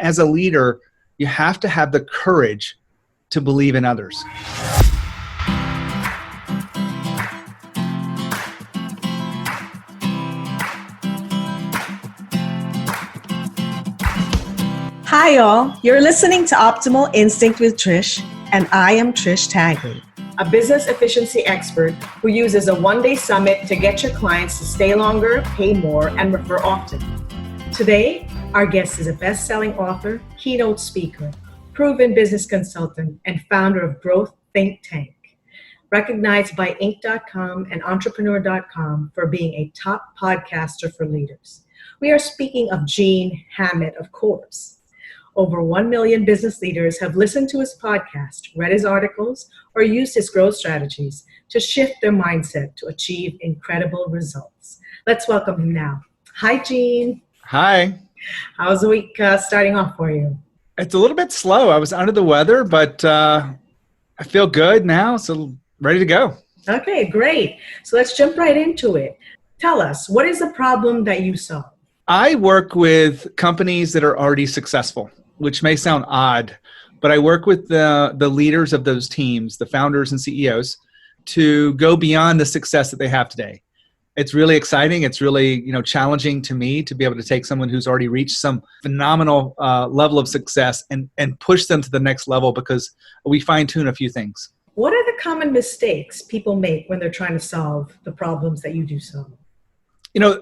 as a leader, you have to have the courage to believe in others. Hi, y'all. You're listening to Optimal Instinct with Trish, and I am Trish Tagley, a business efficiency expert who uses a one-day summit to get your clients to stay longer, pay more, and refer often. Today, our guest is a best-selling author, keynote speaker, proven business consultant, and founder of Growth Think Tank, recognized by Inc.com and Entrepreneur.com for being a top podcaster for leaders. We are speaking of Gene Hammett, of course. Over 1 million business leaders have listened to his podcast, read his articles, or used his growth strategies to shift their mindset to achieve incredible results. Let's welcome him now. Hi, Gene. Hi. How's the week starting off for you? It's a little bit slow. I was under the weather, but I feel good now, so ready to go. Okay, great. So let's jump right into it. Tell us, what is the problem that you solve? I work with companies that are already successful, which may sound odd, but I work with the leaders of those teams, the founders and CEOs, to go beyond the success that they have today. It's really exciting. It's really, challenging to me to be able to take someone who's already reached some phenomenal level of success and push them to the next level, because we fine-tune a few things. What are the common mistakes people make when they're trying to solve the problems that you do solve?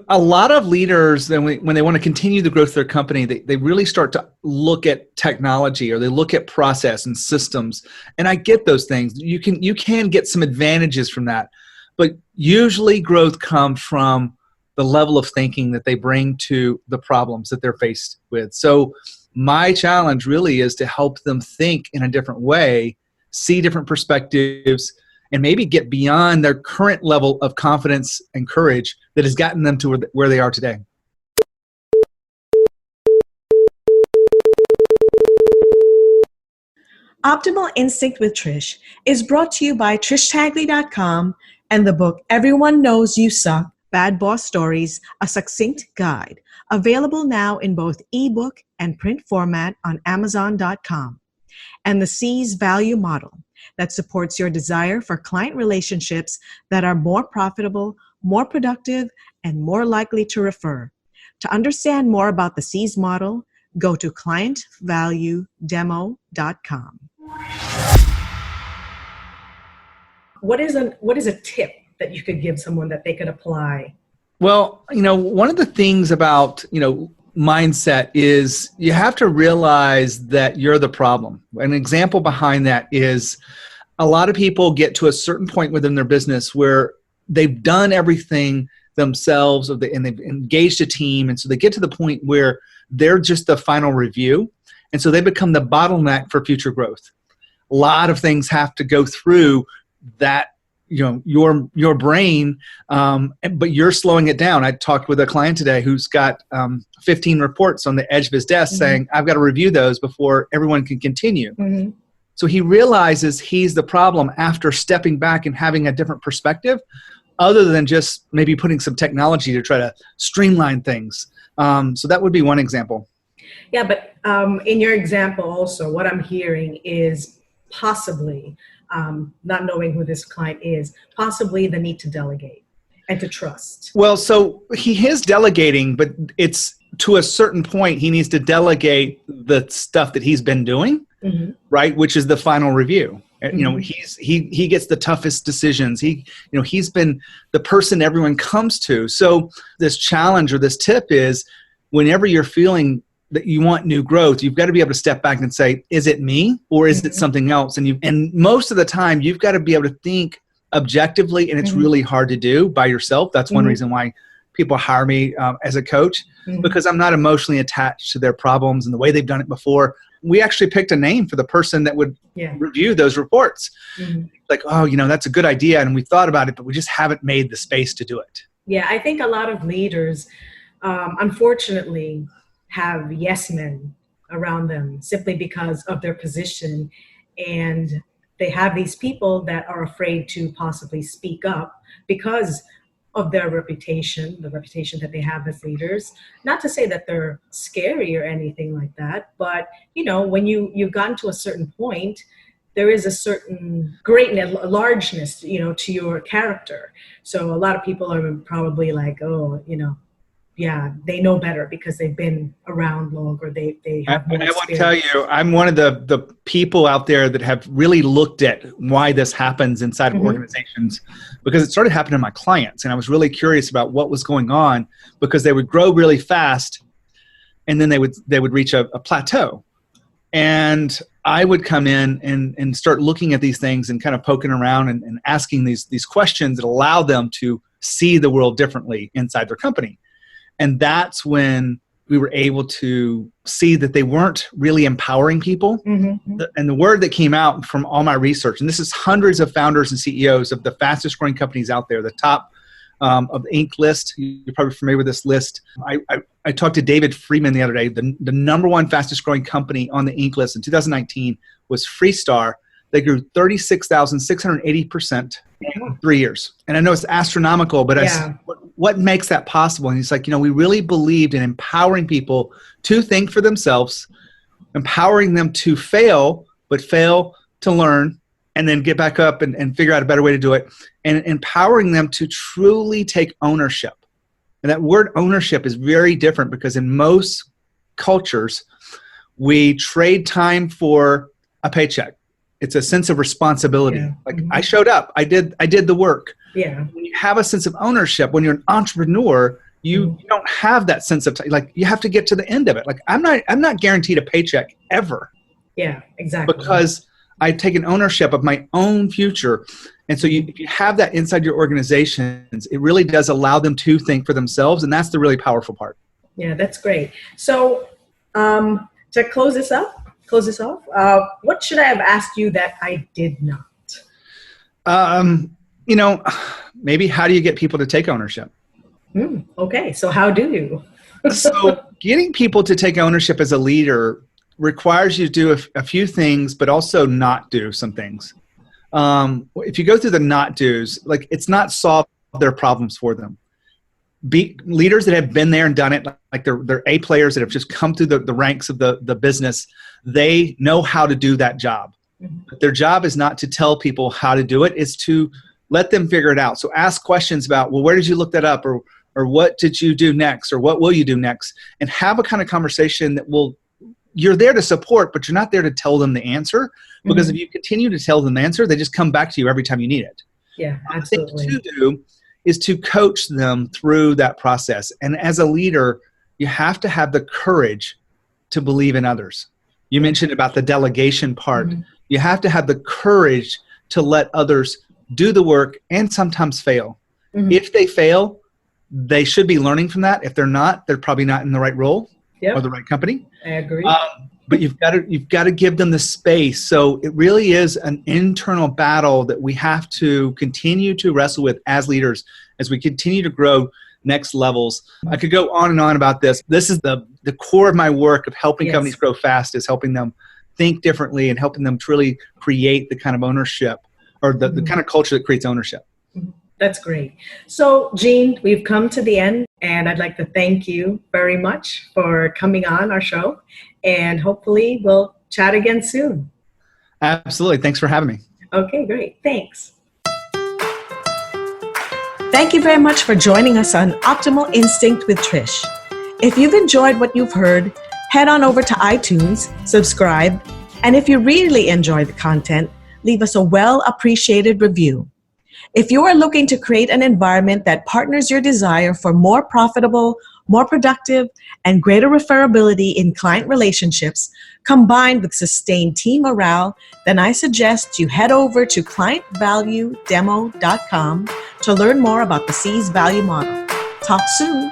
A lot of leaders, when they want to continue the growth of their company, they really start to look at technology, or they look at process and systems. And I get those things. You can get some advantages from that. But usually growth comes from the level of thinking that they bring to the problems that they're faced with. So my challenge really is to help them think in a different way, see different perspectives, and maybe get beyond their current level of confidence and courage that has gotten them to where they are today. Optimal Instinct with Trish is brought to you by TrishTagley.com and the book Everyone Knows You Suck, Bad Boss Stories, A Succinct Guide, available now in both ebook and print format on Amazon.com, and the C's Value Model that supports your desire for client relationships that are more profitable, more productive, and more likely to refer. To understand more about the C's model, go to clientvaluedemo.com. What is a tip that you could give someone that they could apply? Well, one of the things about, mindset is you have to realize that you're the problem. An example behind that is a lot of people get to a certain point within their business where they've done everything themselves, and they've engaged a team. And so they get to the point where they're just the final review. And so they become the bottleneck for future growth. A lot of things have to go through that, your brain, but you're slowing it down. I talked with a client today who's got 15 reports on the edge of his desk saying, I've got to review those before everyone can continue. Mm-hmm. So he realizes he's the problem after stepping back and having a different perspective, other than just maybe putting some technology to try to streamline things. So that would be one example. Yeah, but in your example also, what I'm hearing is possibly, not knowing who this client is, possibly the need to delegate and to trust. Well, so he is delegating, but it's to a certain point, he needs to delegate the stuff that he's been doing, right? Which is the final review. He gets the toughest decisions. He's been the person everyone comes to. So this challenge or this tip is, whenever you're feeling that you want new growth, you've got to be able to step back and say, is it me or is it something else? And most of the time you've got to be able to think objectively, and it's really hard to do by yourself. That's one reason why people hire me as a coach, because I'm not emotionally attached to their problems and the way they've done it before. We actually picked a name for the person that would review those reports. Like, oh, that's a good idea, and we thought about it, but we just haven't made the space to do it. Yeah, I think a lot of leaders, unfortunately, have yes men around them simply because of their position, and they have these people that are afraid to possibly speak up because of their reputation, the reputation that they have as leaders. Not to say that they're scary or anything like that, but when you've gotten to a certain point, there is a certain greatness, largeness, to your character. So a lot of people are probably like, oh, yeah, they know better because they've been around longer. They have more experience. I want to tell you, I'm one of the people out there that have really looked at why this happens inside of organizations, because it started happening to my clients. And I was really curious about what was going on, because they would grow really fast and then they would reach a plateau. And I would come in and start looking at these things and kind of poking around and asking these questions that allow them to see the world differently inside their company. And that's when we were able to see that they weren't really empowering people. And the word that came out from all my research, and this is hundreds of founders and CEOs of the fastest growing companies out there, the top of the Inc. list. You're probably familiar with this list. I talked to David Friedman the other day. The number one fastest growing company on the Inc. list in 2019 was Freestar. They grew 36,680% in 3 years. And I know it's astronomical, but what makes that possible? And he's like, we really believed in empowering people to think for themselves, empowering them to fail, but fail to learn, and then get back up and figure out a better way to do it, and empowering them to truly take ownership. And that word ownership is very different, because in most cultures, we trade time for a paycheck. It's a sense of responsibility. Yeah. Like I showed up, I did the work. Yeah. When you have a sense of ownership, when you're an entrepreneur, you don't have that sense of like you have to get to the end of it. Like I'm not guaranteed a paycheck ever. Yeah, exactly. Because I've taken ownership of my own future. And so if you have that inside your organizations, it really does allow them to think for themselves. And that's the really powerful part. Yeah, that's great. So to close this off, what should I have asked you that I did not? Maybe how do you get people to take ownership? Okay, so how do you? So getting people to take ownership as a leader requires you to do a few things, but also not do some things. If you go through the not do's, like it's not solve their problems for them. Be leaders that have been there and done it, like they're A players that have just come through the ranks of the business. They know how to do that job. But their job is not to tell people how to do it. It's to let them figure it out. So ask questions about, well, where did you look that up? Or what did you do next? Or what will you do next? And have a kind of conversation that you're there to support, but you're not there to tell them the answer. Because if you continue to tell them the answer, they just come back to you every time you need it. Yeah, absolutely. The thing to do is to coach them through that process. And as a leader, you have to have the courage to believe in others. You mentioned about the delegation part. You have to have the courage to let others do the work and sometimes fail. If they fail, they should be learning from that. If they're not, they're probably not in the right role or the right company. I agree. But you've got to give them the space. So it really is an internal battle that we have to continue to wrestle with as leaders as we continue to grow next levels. I could go on and on about this. This is the core of my work of helping companies grow fast, is helping them think differently and helping them to really create the kind of ownership or the kind of culture that creates ownership. That's great. So, Gene, we've come to the end, and I'd like to thank you very much for coming on our show, and hopefully we'll chat again soon. Absolutely. Thanks for having me. Okay, great. Thanks. Thank you very much for joining us on Optimal Instinct with Trish. If you've enjoyed what you've heard, head on over to iTunes, subscribe, and if you really enjoy the content, leave us a well-appreciated review. If you are looking to create an environment that partners your desire for more profitable, more productive, and greater referability in client relationships, combined with sustained team morale, then I suggest you head over to clientvaluedemo.com to learn more about the C's value model. Talk soon.